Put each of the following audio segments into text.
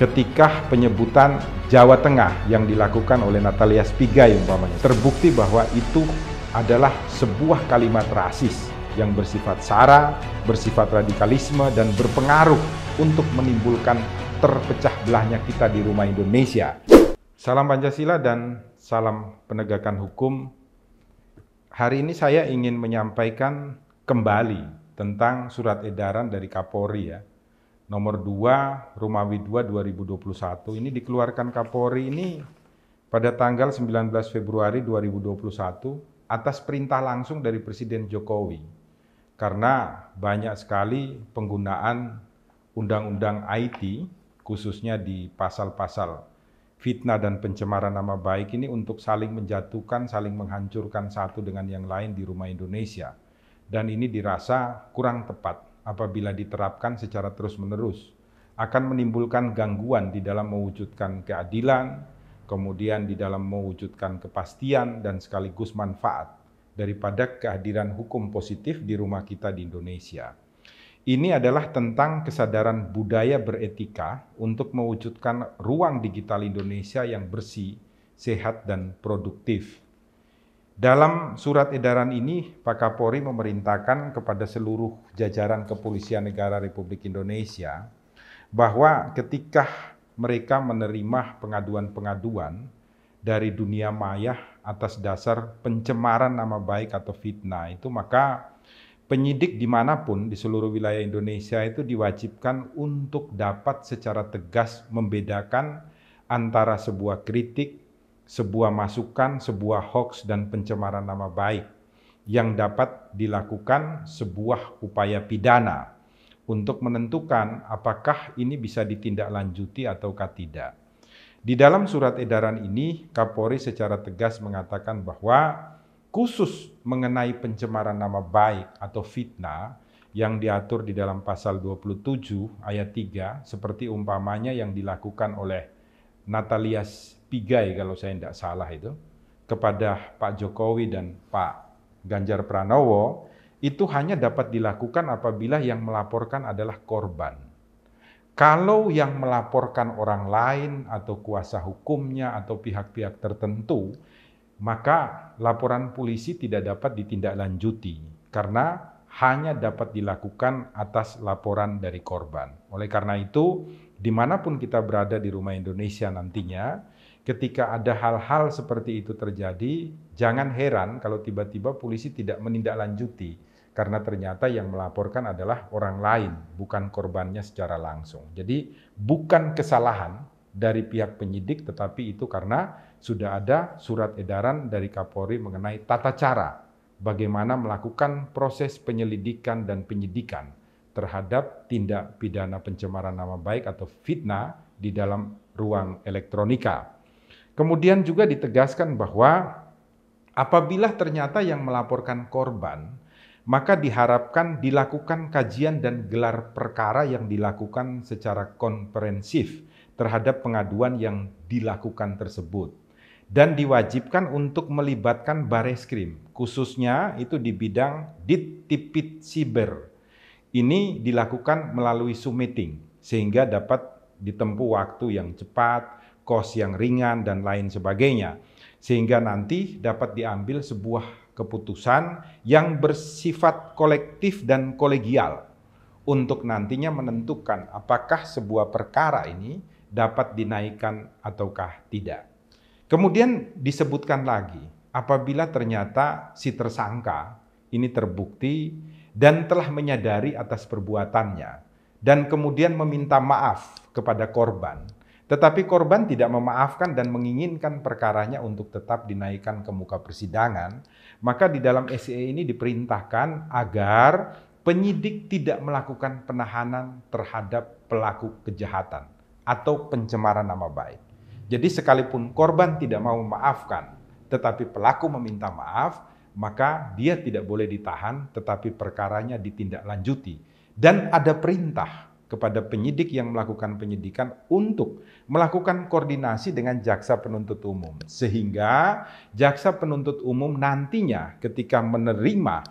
ketika penyebutan Jawa Tengah yang dilakukan oleh Natalia Spigai umpamanya, terbukti bahwa itu adalah sebuah kalimat rasis yang bersifat sara, bersifat radikalisme, dan berpengaruh untuk menimbulkan terpecah belahnya kita di rumah Indonesia. Salam Pancasila dan salam penegakan hukum. Hari ini saya ingin menyampaikan kembali tentang surat edaran dari Kapolri ya. Nomor 2 Romawi 2 2021 ini dikeluarkan Kapolri ini pada tanggal 19 Februari 2021 atas perintah langsung dari Presiden Jokowi. Karena banyak sekali penggunaan undang-undang IT khususnya di pasal-pasal fitnah dan pencemaran nama baik ini untuk saling menjatuhkan, saling menghancurkan satu dengan yang lain di rumah Indonesia. Dan ini dirasa kurang tepat apabila diterapkan secara terus-menerus. Akan menimbulkan gangguan di dalam mewujudkan keadilan, kemudian di dalam mewujudkan kepastian dan sekaligus manfaat daripada kehadiran hukum positif di rumah kita di Indonesia. Ini adalah tentang kesadaran budaya beretika untuk mewujudkan ruang digital Indonesia yang bersih, sehat, dan produktif. Dalam surat edaran ini, Pak Kapolri memerintahkan kepada seluruh jajaran Kepolisian Negara Republik Indonesia bahwa ketika mereka menerima pengaduan-pengaduan dari dunia maya atas dasar pencemaran nama baik atau fitnah itu, maka penyidik dimanapun di seluruh wilayah Indonesia itu diwajibkan untuk dapat secara tegas membedakan antara sebuah kritik, sebuah masukan, sebuah hoaks, dan pencemaran nama baik yang dapat dilakukan sebuah upaya pidana untuk menentukan apakah ini bisa ditindaklanjuti ataukah tidak. Di dalam surat edaran ini, Kapolri secara tegas mengatakan bahwa khusus mengenai pencemaran nama baik atau fitnah yang diatur di dalam pasal 27 ayat 3 seperti umpamanya yang dilakukan oleh Natalia Spigai kalau saya tidak salah itu kepada Pak Jokowi dan Pak Ganjar Pranowo itu hanya dapat dilakukan apabila yang melaporkan adalah korban. Kalau yang melaporkan orang lain atau kuasa hukumnya atau pihak-pihak tertentu, maka laporan polisi tidak dapat ditindaklanjuti karena hanya dapat dilakukan atas laporan dari korban. Oleh karena itu, dimanapun kita berada di rumah Indonesia nantinya, ketika ada hal-hal seperti itu terjadi, jangan heran kalau tiba-tiba polisi tidak menindaklanjuti karena ternyata yang melaporkan adalah orang lain, bukan korbannya secara langsung. Jadi bukan kesalahan dari pihak penyidik, tetapi itu karena sudah ada surat edaran dari Kapolri mengenai tata cara bagaimana melakukan proses penyelidikan dan penyidikan terhadap tindak pidana pencemaran nama baik atau fitnah di dalam ruang elektronika. Kemudian juga ditegaskan bahwa apabila ternyata yang melaporkan korban, maka diharapkan dilakukan kajian dan gelar perkara yang dilakukan secara komprehensif terhadap pengaduan yang dilakukan tersebut. Dan diwajibkan untuk melibatkan Bareskrim, khususnya itu di bidang Dittipid Siber. Ini dilakukan melalui Zoom meeting, sehingga dapat ditempuh waktu yang cepat, kos yang ringan, dan lain sebagainya. Sehingga nanti dapat diambil sebuah keputusan yang bersifat kolektif dan kolegial untuk nantinya menentukan apakah sebuah perkara ini dapat dinaikkan ataukah tidak. Kemudian disebutkan lagi, apabila ternyata si tersangka ini terbukti dan telah menyadari atas perbuatannya dan kemudian meminta maaf kepada korban, tetapi korban tidak memaafkan dan menginginkan perkaranya untuk tetap dinaikkan ke muka persidangan, maka di dalam SE ini diperintahkan agar penyidik tidak melakukan penahanan terhadap pelaku kejahatan atau pencemaran nama baik. Jadi sekalipun korban tidak mau memaafkan, tetapi pelaku meminta maaf, maka dia tidak boleh ditahan, tetapi perkaranya ditindaklanjuti. Dan ada perintah kepada penyidik yang melakukan penyidikan untuk melakukan koordinasi dengan jaksa penuntut umum. Sehingga jaksa penuntut umum nantinya ketika menerima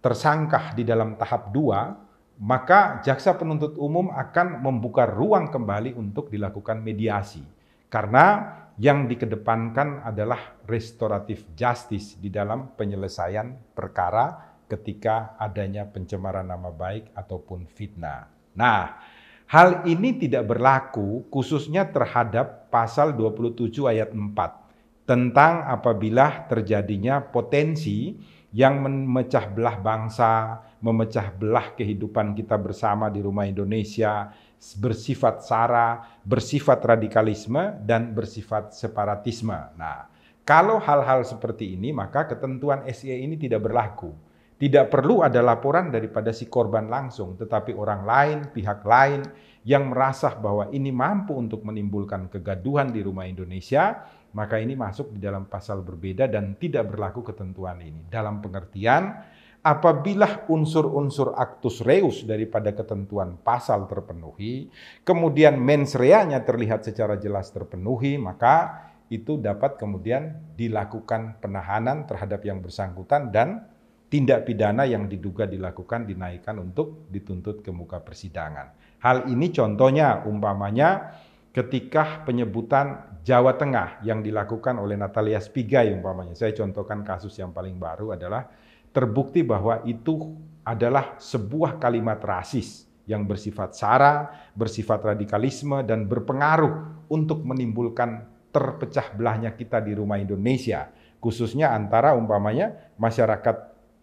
tersangka di dalam tahap 2, maka jaksa penuntut umum akan membuka ruang kembali untuk dilakukan mediasi. Karena yang dikedepankan adalah restoratif justice di dalam penyelesaian perkara ketika adanya pencemaran nama baik ataupun fitnah. Nah, hal ini tidak berlaku khususnya terhadap pasal 27 ayat 4 tentang apabila terjadinya potensi yang memecah belah bangsa, memecah belah kehidupan kita bersama di rumah Indonesia, bersifat sara, bersifat radikalisme, dan bersifat separatisme. Nah, kalau hal-hal seperti ini, maka ketentuan SE ini tidak berlaku. Tidak perlu ada laporan daripada si korban langsung, tetapi orang lain, pihak lain yang merasa bahwa ini mampu untuk menimbulkan kegaduhan di rumah Indonesia, maka ini masuk di dalam pasal berbeda dan tidak berlaku ketentuan ini. Dalam pengertian, apabila unsur-unsur actus reus daripada ketentuan pasal terpenuhi, kemudian mens rea-nya terlihat secara jelas terpenuhi, maka itu dapat kemudian dilakukan penahanan terhadap yang bersangkutan dan tindak pidana yang diduga dilakukan dinaikkan untuk dituntut ke muka persidangan. Hal ini contohnya umpamanya ketika penyebutan Jawa Tengah yang dilakukan oleh Natalia Spigai umpamanya. Saya contohkan kasus yang paling baru adalah terbukti bahwa itu adalah sebuah kalimat rasis yang bersifat sara, bersifat radikalisme, dan berpengaruh untuk menimbulkan terpecah belahnya kita di rumah Indonesia, khususnya antara umpamanya masyarakat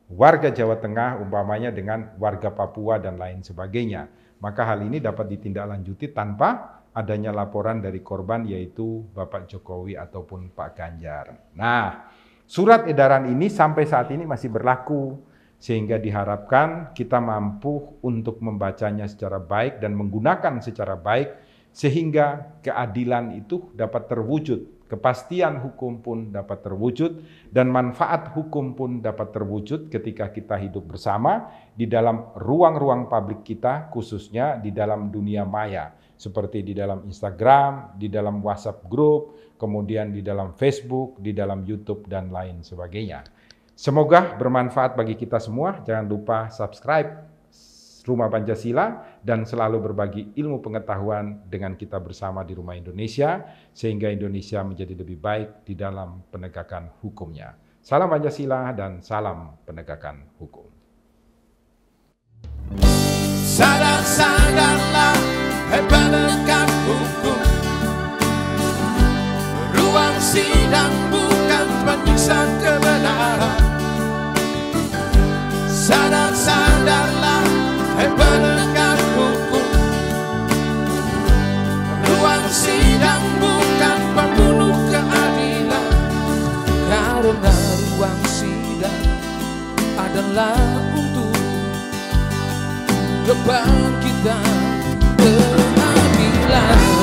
warga Jawa Tengah umpamanya dengan warga Papua dan lain sebagainya. Maka hal ini dapat ditindaklanjuti tanpa adanya laporan dari korban yaitu Bapak Jokowi ataupun Pak Ganjar. Nah, surat edaran ini sampai saat ini masih berlaku sehingga diharapkan kita mampu untuk membacanya secara baik dan menggunakan secara baik sehingga keadilan itu dapat terwujud. Kepastian hukum pun dapat terwujud dan manfaat hukum pun dapat terwujud ketika kita hidup bersama di dalam ruang-ruang publik kita, khususnya di dalam dunia maya, seperti di dalam Instagram, di dalam WhatsApp group, kemudian di dalam Facebook, di dalam YouTube, dan lain sebagainya. Semoga bermanfaat bagi kita semua. Jangan lupa subscribe Rumah Pancasila dan selalu berbagi ilmu pengetahuan dengan kita bersama di Rumah Indonesia sehingga Indonesia menjadi lebih baik di dalam penegakan hukumnya. Salam Pancasila dan salam penegakan hukum. Sadar-sadarlah, hai penegak hukum. Ruang sidang bukan penyiksa kebenaran. Sadar-sadarlah, hai penegak hukum. Ruang sidang bukan pembunuh keadilan. Karena ruang sidang adalah untuk kebangkitan keadilan.